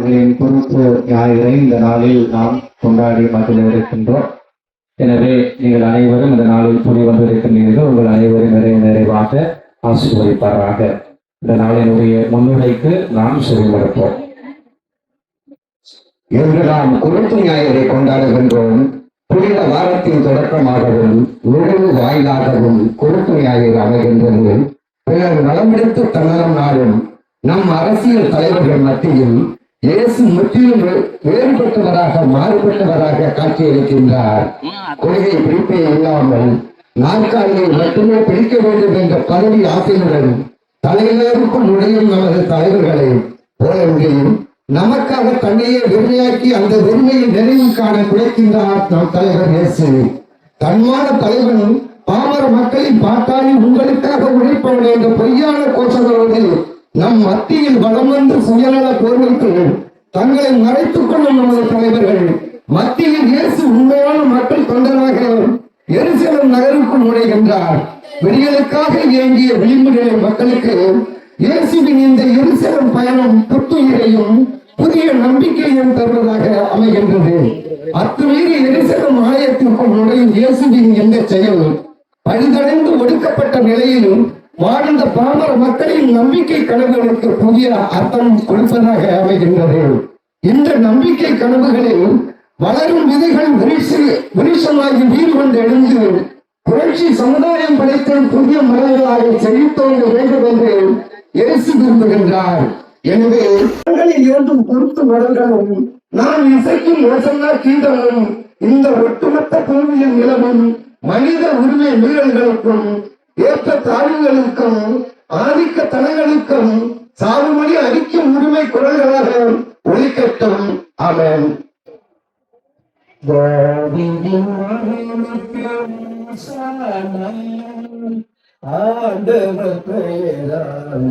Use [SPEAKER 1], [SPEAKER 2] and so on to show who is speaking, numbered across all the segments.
[SPEAKER 1] அவர்களின் பொறுப்பு ஞாயிறை இந்த நாளில் நாம் கொண்டாடி மகிழ இருக்கின்றோம். எனவே நீங்கள் அனைவரும் இந்த நாளில் கூடி வந்திருக்கின்றீர்கள். உங்கள் அனைவரும் நிறைவாக ஆசீர்வதிப்பாராக. இந்த நாளினுடைய முன்னுரைக்கு நாம் செவிமடுப்போம்.
[SPEAKER 2] இன்று நாம் குருத்து ஞாயிறை கொண்டாடுகின்றோம். புனித வாரத்தின் தொடக்கமாகவும் நுழைவு வாயிலாகவும் குருத்து ஞாயிறு அமைகின்றது. பிறர் நலமெடுத்து தன்னலம் நாடும் நம் அரசியல் தலைவர்கள் மத்தியில் இயேசு முற்றிலும் வேறுபட்டவராக மாறுபட்டவராக காட்சியளிக்கின்றார். கொள்கை பிடிப்பே இல்லாமல் நாற்காலியை மட்டுமே பிடிக்க வேண்டும் என்ற பதவி ஆசையுடன் தலைவருக்கும் நுழையும் நமது தலைவர்களை போலன்றையும் நமக்காக தன்னையே வெறுமையாக்கி அந்த வெறுமையை நிறைவு காண குறைக்கின்றார் நம் தலைவர் இயேசு. தன்மான தலைவன் பாமர மக்களின் பாட்டாளி உங்களுக்காக உழைப்பவன் என்ற பொய்யான கோஷங்களோடு நம் மத்தியில் வளம் வந்து சுயநல கோரிக்கை தங்களை மறைத்துக் கொள்ளும் நமது தலைவர்கள் மத்தியில் இயேசு உண்மையான மக்கள் தொண்டராக எருசலேம் நகருக்குள் நுழைகின்றார். விடியலுக்காக இயங்கிய விளிம்பு நிலை மக்களுக்கு இயேசுவின் இந்த எருசலேம் பயணம் புத்துயிரையும் புதிய நம்பிக்கையும் தருவதாக அமைகின்றது. அத்துமீறி எருசலேம் ஆலயத்திற்குள் நுழையும் இயேசுவின் என்ற செயல் பழுதடைந்து ஒடுக்கப்பட்ட நிலையிலும் வாழ்ந்த பாமர மக்களின் நம்பிக்கை கனவுகளுக்கு புதிய அர்த்தம் கொடுப்பதாக அமைகின்றது. இந்த நம்பிக்கை கனவுகளில் வளரும் விதைகள் விருஷமாகி வீடு கொண்டு எழுந்து புரட்சி சமுதாயம் படைத்த புதிய மரங்களாக செழித்தோங்க வேண்டும் என்று இயேசு விரும்புகின்றார். எனவே இரண்டும் பொறுத்து மரங்களும் நாம் இசைக்கும் யோசனா கீண்டமும் இந்த ஒட்டுமொத்த பூமியின் நிலவும் மனித உரிமை மீறல்களுக்கும் ஏற்ற தாழ்வுகளுக்கும் ஆதிக்க தனங்களுக்கும் சாவுமொழி அடிக்கும் உரிமை குரல்களாக ஒலிக்கட்டும். ஆமென். ஆண்டவர் பெயரால்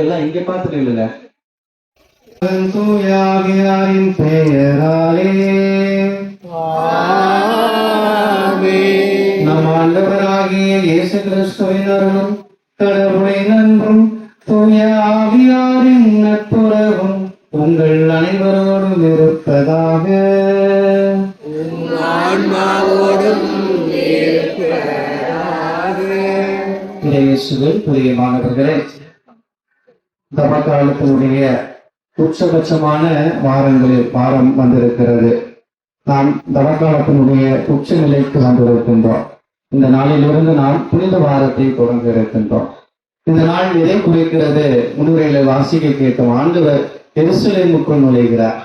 [SPEAKER 1] எல்லாம் இங்க பார்த்துட்டு இல்ல
[SPEAKER 2] தூயாவியாரின் பெயராலே நம் ஆண்டவராகிய இயேசு கிறிஸ்துவின் அருளும் கடவுளின் அன்பும் தூய ஆவியாரின் நட்புறவும் உங்கள் அனைவரோடும் இருப்பதாக. இயேசுவில் பிரியமானவர்களே, தமக்காலத்தினுடைய உச்சபட்சமான வாரம் வந்திருக்கிறது. நாம் தவக்காலத்தினுடைய உச்ச நிலைக்கு வந்திருக்கின்றோம். இந்த நாளிலிருந்து நாம் புனித வாரத்தை தொடங்க இருக்கின்றோம். இந்த நாள் எதை குறிக்கிறது? முன்னுரையில வாசிக்க கேட்டோம். ஆண்டவர் எருசலேமுக்குள் நுழைகிறார்.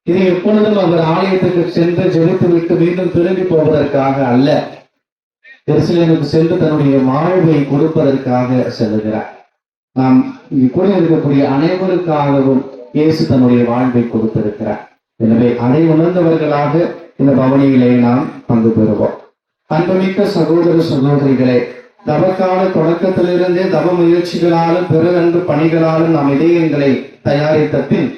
[SPEAKER 2] இது எப்பொழுதும் அவர் ஆலயத்துக்கு சென்று ஜெபித்து விட்டு மீண்டும் திரும்பி போவதற்காக அல்ல, எருசலேமுக்கு சென்று தன்னுடைய வாழ்வை கொடுப்பதற்காக செல்லுகிறார். நாம் இங்கு கூட இருக்கக்கூடிய அனைவருக்காகவும் இயேசு தன்னுடைய வாழ்வை கொடுத்திருக்கிறார். எனவே அதை உணர்ந்தவர்களாக இந்த பவனியிலே நாம் பங்கு பெறுவோம். அன்புமிக்க சகோதர சகோதரிகளே, தவக்கால தொடக்கத்திலிருந்தே தவ முயற்சிகளாலும் பிறரன்பு பணிகளாலும் நாம் இதயங்களை தயாரித்த பின்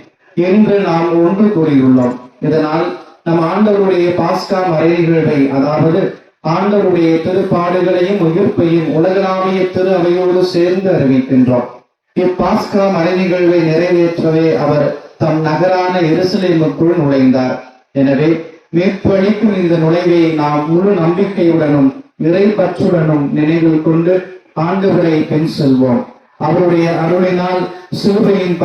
[SPEAKER 2] இன்று நாம் ஒன்று கூறியுள்ளோம். இதனால் நம் ஆண்டவருடைய பாஸ்கா மறை நிகழ்வை, அதாவது ஆண்டவருடைய திருப்பாடுகளையும் உயிர்ப்பையும் உலகளாவிய திரு அவையோடு சேர்ந்து அறிவிக்கின்றோம். இப்பாஸ்கா மறை நிகழ்வை நிறைவேற்றவே அவர் தம் நகரான எருசலேமுக்குள் நுழைந்தார். எனவே மீட்பு அளிக்கும் இந்த நுழைவை நாம் முழு நம்பிக்கையுடனும் நிறைப்பற்றுடனும் நினைவில் கொண்டு ஆண்டவரை பின் செல்வோம். அவருடைய அருளினால் சிலுவையின்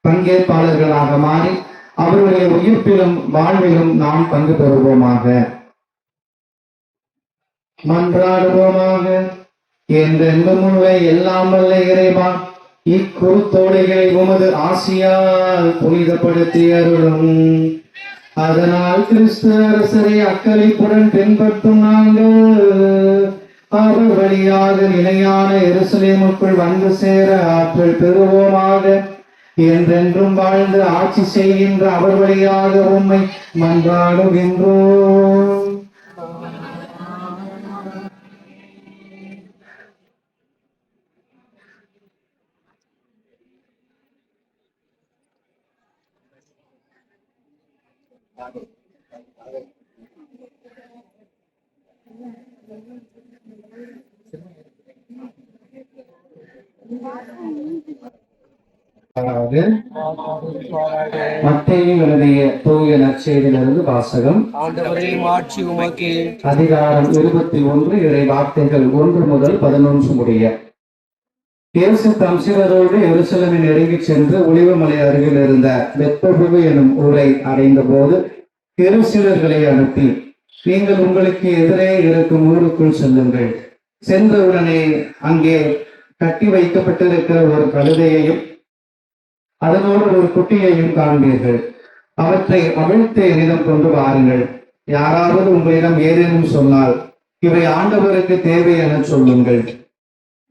[SPEAKER 2] பங்கேற்பாளர்களாக மாறி அவருடைய உயிர்ப்பிலும் வாழ்விலும் நாம் பங்கு பெறுவோமாக. மன்றாடுவோமாக. என்றென்றும் உள்ள எல்லாம் வல்ல இறைவா, இக்குறுத்தோடைகளை உமது ஆசியால் புனிதப்படுத்தி அருளும். அதனால் கிறிஸ்து அரசரை அக்களிப்புடன் பின்பற்றும் நாங்கள் அவர் வழியாக நிலையான எருசலேமுக்குள் வந்து சேர ஆற்றல் பெறுவோமாக. என்றென்றும் வாழ்ந்து ஆட்சி செய்கின்ற அவர் வழியாக உம்மை மன்றாடுகின்றோம். மத்தேயு எழுதிய தூய நற்செய்தியிலிருந்து வாசகம்.
[SPEAKER 3] ஆண்டவரே, மாட்சி உமக்கே.
[SPEAKER 2] அதிகாரம் 21 இறை வார்த்தைகள் 1 முதல் 11 முடிய. இயேசு தம் சீடரோடு எருசலேமை நெருங்கிச் சென்று ஒலிவமலை அருகில் இருந்த பெத்பகு எனும் ஊரை அடைந்த போது இரு சீடர்களை அனுப்பி, நீங்கள் உங்களுக்கு எதிரே இருக்கும் ஊருக்குள் செல்லுங்கள். சென்றவுடனே அங்கே கட்டி வைக்கப்பட்டிருக்கிற ஒரு கழுதையையும் அதனோடு ஒரு குட்டியையும் காண்பீர்கள். அவற்றை அவிழ்த்து என்னிடம் கொண்டு வாருங்கள். யாராவது உங்களிடம் ஏதேனும் சொன்னால் இவை ஆண்டவருக்கு தேவை என சொல்லுங்கள்.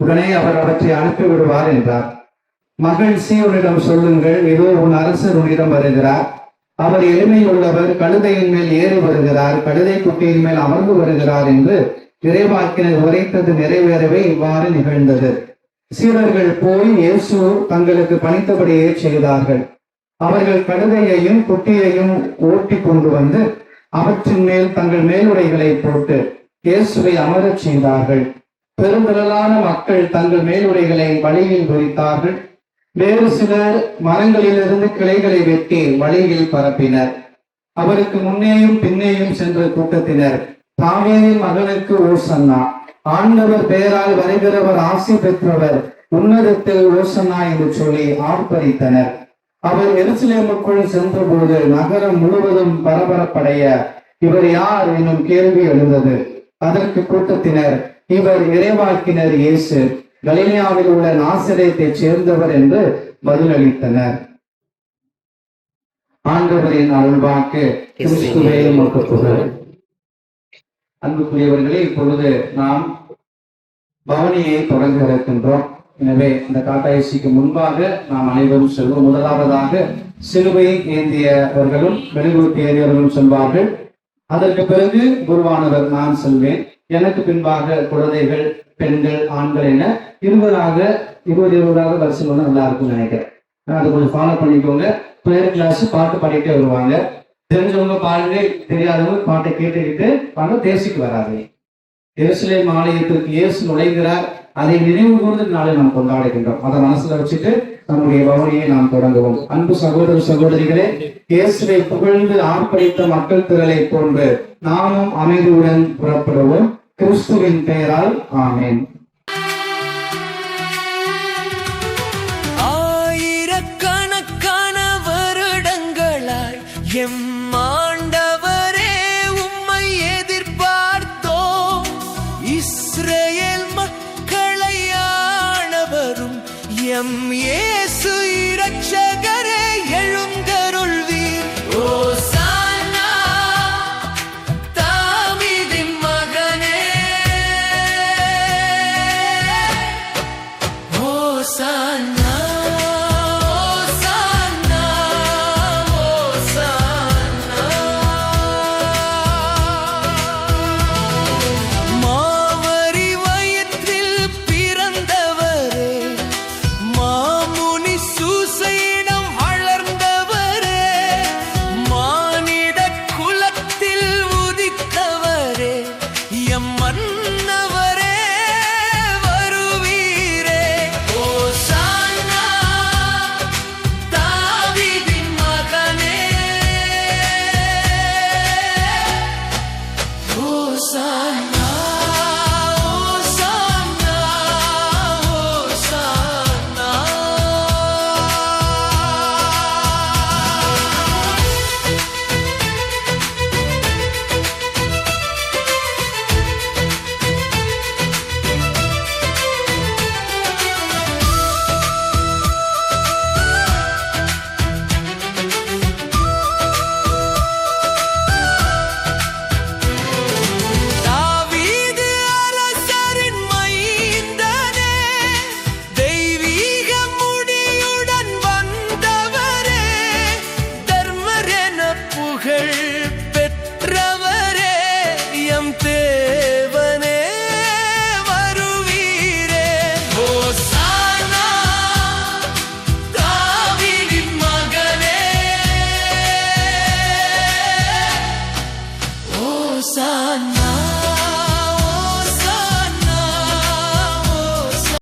[SPEAKER 2] உடனே அவர் அவற்றை அனுப்பிவிடுவார் என்றார். மகள் சீயோனிடம் சொல்லுங்கள், இதோ உன் அரசர் உன்னிடம் வருகிறார். அவர் எளிமையுள்ளவர், கழுதையின் மேல் ஏறி வருகிறார், கழுதை குட்டியின் மேல் அமர்ந்து வருகிறார் என்று இறைவாக்கினர் உரைத்தது நிறைவேறவே இவ்வாறு நிகழ்ந்தது. சீடர்கள் போய் இயேசு தங்களுக்கு பணித்தபடியே செய்தார்கள். அவர்கள் கழுதையையும் குட்டியையும் ஓட்டி கொண்டு வந்து அவற்றின் மேல் தங்கள் மேலுடைகளை போட்டு இயேசுவை அமரச் செய்தார்கள். பெருந்திரளான மக்கள் தங்கள் மேலுடைகளை வழியில் விரித்தார்கள். வேறு சிலர் மரங்களிலிருந்து கிளைகளை வெட்டி வழியில் பரப்பினர். அவருக்கு முன்னேயும் பின்னேயும் சென்ற கூட்டத்தினர், தாவீதின் மகனுக்கு ஓசன்னா, ஆண்டவர் பெயரால் வருகிறவர் ஆசி பெற்றவர், உன்னதத்தில் ஓசன்னா என்று சொல்லி ஆர்ப்பரித்தனர். அவர் எருசலேமுக்குள் சென்றபோது நகரம் முழுவதும் பரபரப்படைய, இவர் யார் என்னும் கேள்வி எழுந்தது. அதற்கு கூட்டத்தினர், இவர் இறைவாக்கினர் இயேசு, கலிலேயாவில் உள்ள நாசரேத்தை சேர்ந்தவர் என்று பதிலளித்தனர். ஆண்டவரின் அருள்வாக்கு. கிறிஸ்துவே உமக்கு புகழ். அன்புக்குரியவர்களே, இப்பொழுது நாம் பவனியை தொடங்க இருக்கின்றோம். எனவே இந்த காட்டாயசிக்கு முன்பாக நாம் அனைவரும் செல்வோம். முதலாவதாக சிலுவை ஏந்தியவர்களும் மெழுகுவர்த்தி ஏந்தியவர்களும் செல்வார்கள். அதற்கு பிறகு குருவானவர் நான் செல்வேன். எனக்கு பின்பாக குழந்தைகள், பெண்கள், ஆண்கள் என 20 வரிசையில் வந்து நல்லா இருக்கும்னு நினைக்கிறேன். அதை கொஞ்சம் ஃபாலோ பண்ணிக்கோங்க. ப்ரேயர் கிளாஸ் பாட்டு பாடிட்டே வருவாங்க. தெரிஞ்சவங்க பாடுங்க, தெரியாதவங்க பாட்டை கேட்டுக்கிட்டு வாங்க. தேசிக்கு வராது. எருசலேம் ஆலயத்திற்கு இயேசு நுழைகிறார். அதை நினைவு கூர்ந்து நாளை நாம் கொண்டாடுகின்றோம். அதை மனசுல வச்சுட்டு நம்முடைய பவனியை நாம் தொடங்குவோம். அன்பு சகோதர சகோதரிகளே, இயேசுவை புகழ்ந்து ஆர்ப்பரித்த மக்கள் திரளை போன்று நாமும் அமைதியுடன் புறப்படுவோம். கிறிஸ்துவின் பெயரால் ஆமென்.